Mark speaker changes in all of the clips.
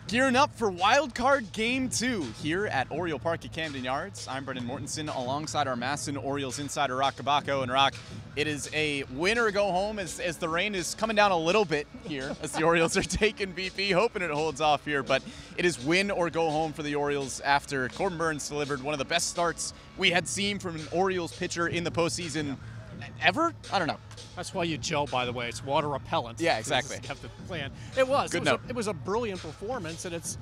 Speaker 1: Gearing up for Wild Card Game 2 here at Oriole Park at Camden Yards. I'm Brendan Mortensen alongside our MASN Orioles insider Roch Kubatko. And Roch, it is a win or go home as the rain is coming down a little bit here as the Orioles are taking BP, hoping it holds off here. But it is win or go home for the Orioles after Corbin Burnes delivered one of the best starts we had seen from an Orioles pitcher in the postseason ever? I don't know.
Speaker 2: That's why you gel, by the way. It's water repellent.
Speaker 1: Yeah, exactly.
Speaker 2: Kept the plan. It was.
Speaker 1: Good note.
Speaker 2: It was a brilliant performance, and it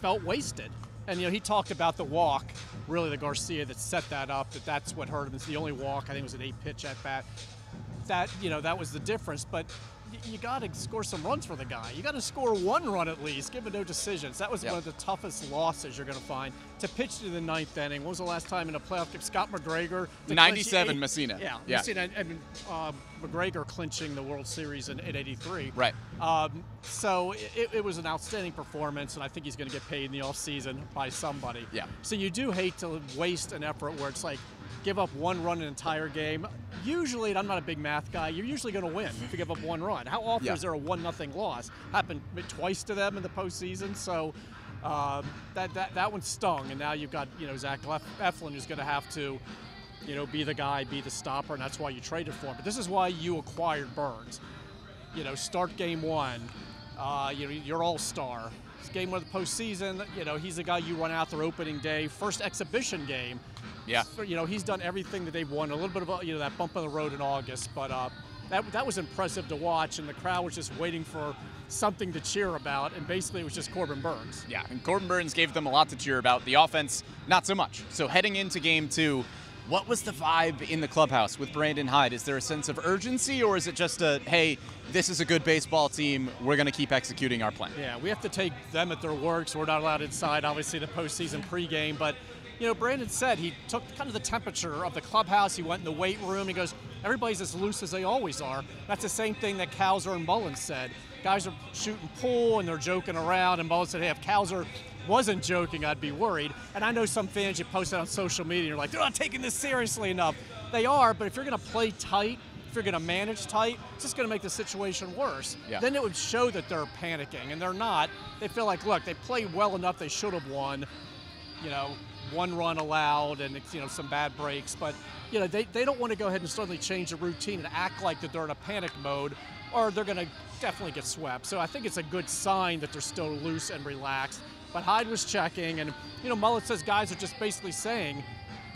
Speaker 2: felt wasted. And he talked about the walk, really the Garcia that set that up. That's what hurt him. It's the only walk. I think it was an 8-pitch at bat. That was the difference. But you got to score some runs for the guy. You got to score one run at least. Give him no decisions. That was one of the toughest losses you're going to find. To pitch to the ninth inning. When was the last time in a playoff game? Scott McGregor.
Speaker 1: 97, Messina.
Speaker 2: Yeah. Messina and McGregor clinching the World Series in '83.
Speaker 1: Right.
Speaker 2: So it was an outstanding performance, and I think he's going to get paid in the offseason by somebody.
Speaker 1: Yeah.
Speaker 2: So you do hate to waste an effort where it's like, give up one run an entire game. Usually, and I'm not a big math guy, you're usually going to win if you give up one run. How often is there a 1-0 loss? Happened twice to them in the postseason, so that one stung. And now you've got Zach Eflin, who's going to have to be the guy, be the stopper, and that's why you traded for him. But this is why you acquired Burnes. Start game one. You're all-star. It's game one of the postseason. He's the guy you run out their opening day, first exhibition game.
Speaker 1: Yeah.
Speaker 2: So, he's done everything that they've won. A little bit of that bump on the road in August, but that was impressive to watch, and the crowd was just waiting for something to cheer about, and basically it was just Corbin Burnes.
Speaker 1: Yeah, and Corbin Burnes gave them a lot to cheer about. The offense, not so much. So heading into game 2, what was the vibe in the clubhouse with Brandon Hyde? Is there a sense of urgency, or is it just hey, this is a good baseball team, we're going to keep executing our plan?
Speaker 2: Yeah, we have to take them at their word, so we're not allowed inside, obviously, the postseason pregame, but Brandon said he took kind of the temperature of the clubhouse. He went in the weight room. He goes, everybody's as loose as they always are. That's the same thing that Cowser and Mullins said. Guys are shooting pool and they're joking around. And Mullins said, hey, if Cowser wasn't joking, I'd be worried. And I know some fans, you post that on social media, you're like, they're not taking this seriously enough. They are, but if you're going to play tight, if you're going to manage tight, it's just going to make the situation worse. Yeah. Then it would show that they're panicking, and they're not. They feel like, look, they played well enough, they should have won. One run allowed and some bad breaks, but they don't want to go ahead and suddenly change the routine and act like that they're in a panic mode, or they're going to definitely get swept. So I think it's a good sign that they're still loose and relaxed. But Hyde was checking, and Mullins says guys are just basically saying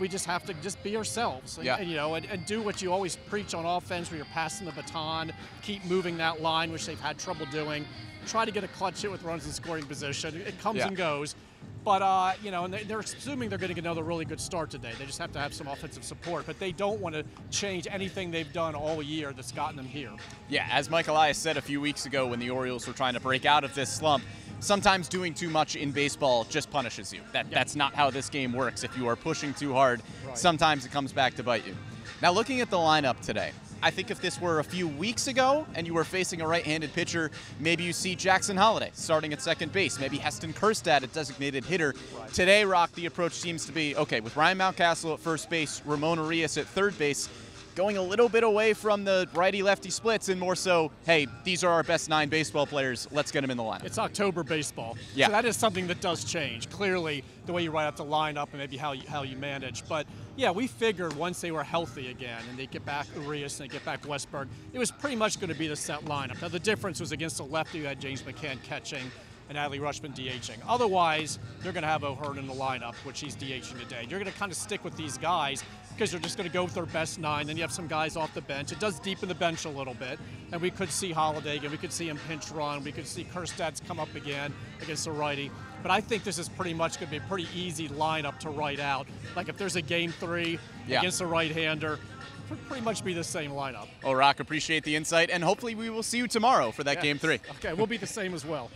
Speaker 2: we just have to just be ourselves, and do what you always preach on offense, where you're passing the baton, keep moving that line, which they've had trouble doing. Try to get a clutch hit with runs in scoring position. It comes and goes. But, and they're assuming they're going to get another really good start today. They just have to have some offensive support. But they don't want to change anything they've done all year that's gotten them here. Yeah,
Speaker 1: as Mike Elias said a few weeks ago when the Orioles were trying to break out of this slump, sometimes doing too much in baseball just punishes you. That's not how this game works. If you are pushing too hard, sometimes it comes back to bite you. Now, looking at the lineup today, I think if this were a few weeks ago and you were facing a right-handed pitcher, maybe you see Jackson Holliday starting at second base, maybe Heston Kjerstad at designated hitter. Today, Roch, the approach seems to be, okay, with Ryan Mountcastle at first base, Ramon Urias at third base, going a little bit away from the righty-lefty splits and more so, hey, these are our best 9 baseball players, let's get them in the lineup.
Speaker 2: It's October baseball.
Speaker 1: Yeah.
Speaker 2: So that is something that does change. Clearly, the way you write out the lineup and maybe how you manage. But, yeah, we figured once they were healthy again and they get back Urias and they get back Westberg, it was pretty much going to be the set lineup. Now, the difference was against the lefty who had James McCann catching and Adley Rutschman DHing. Otherwise, they're going to have O'Hearn in the lineup, which he's DHing today. You're going to kind of stick with these guys because they're just going to go with their best 9. Then you have some guys off the bench. It does deepen the bench a little bit, and we could see Holliday again. We could see him pinch run. We could see Kjerstad's come up again against the righty. But I think this is pretty much going to be a pretty easy lineup to write out. Like if there's a game 3 against a right-hander, pretty much be the same lineup.
Speaker 1: Oh, Roch, appreciate the insight, and hopefully we will see you tomorrow for that game 3.
Speaker 2: Okay, we'll be the same as well.